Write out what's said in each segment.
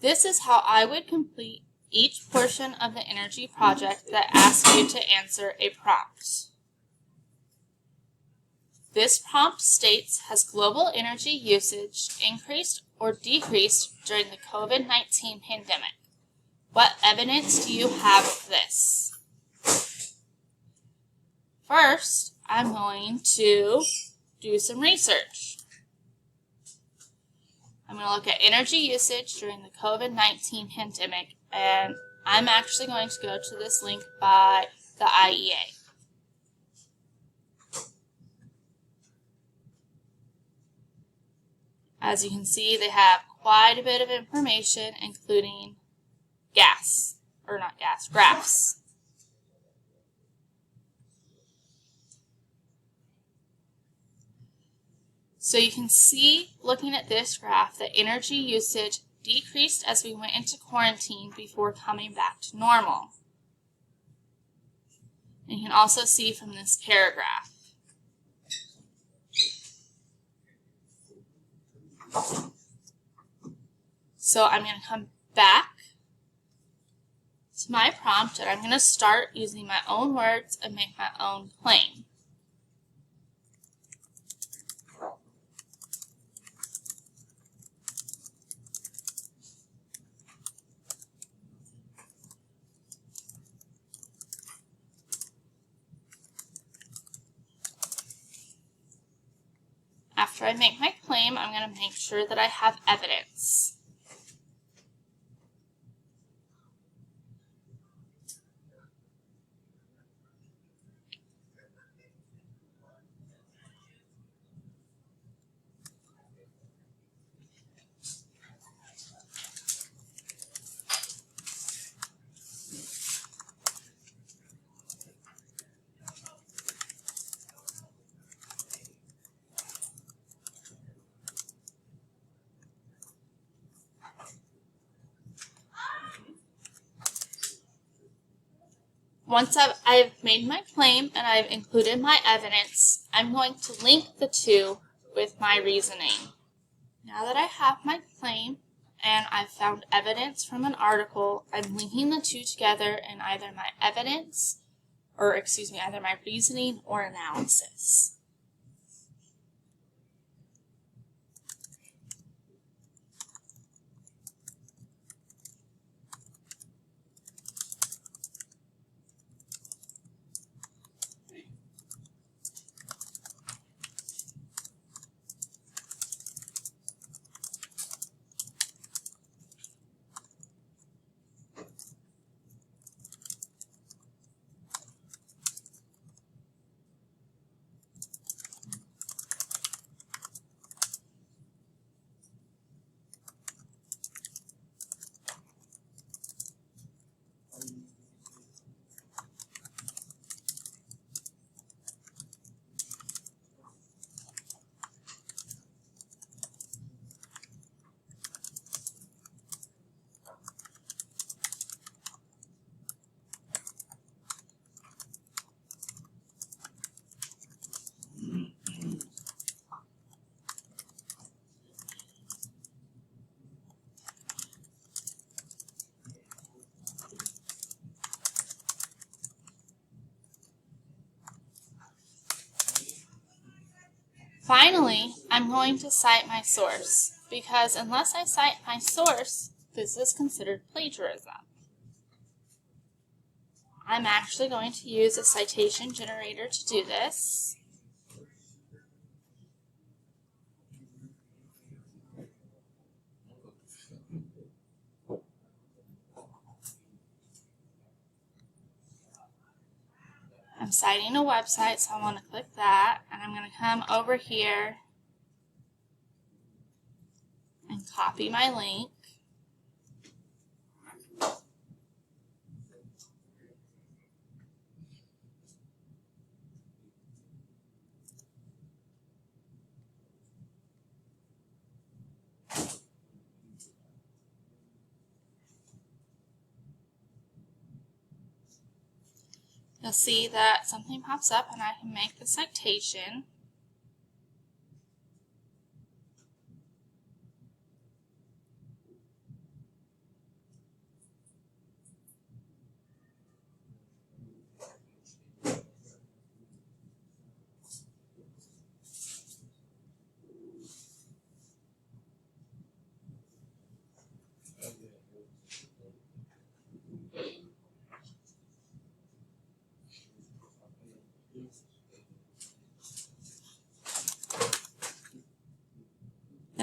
This is how I would complete each portion of the energy project that asks you to answer a prompt. This prompt states, has global energy usage increased or decreased during the COVID-19 pandemic? What evidence do you have of this? First, I'm going to do some research. I'm going to look at energy usage during the COVID-19 pandemic, and I'm actually going to go to this link by the IEA. As you can see, they have quite a bit of information, including graphs. So you can see, looking at this graph, that energy usage decreased as we went into quarantine before coming back to normal. And you can also see from this paragraph. So I'm going to come back to my prompt, and I'm going to start using my own words and make my own claim. After I make my claim, I'm going to make sure that I have evidence. Once I've made my claim and I've included my evidence, I'm going to link the two with my reasoning. Now that I have my claim and I've found evidence from an article, I'm linking the two together in either my either my reasoning or analysis. Finally, I'm going to cite my source, because unless I cite my source, this is considered plagiarism. I'm actually going to use a citation generator to do this. I'm citing a website, so I want to click that, and I'm going to come over here and copy my link. You'll see that something pops up and I can make the citation.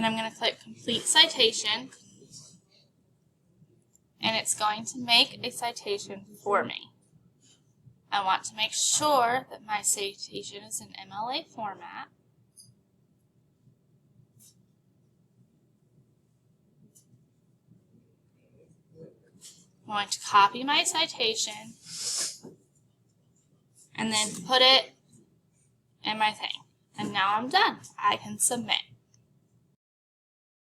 Then I'm going to click Complete Citation, and it's going to make a citation for me. I want to make sure that my citation is in MLA format. I'm going to copy my citation and then put it in my thing. And now I'm done. I can submit.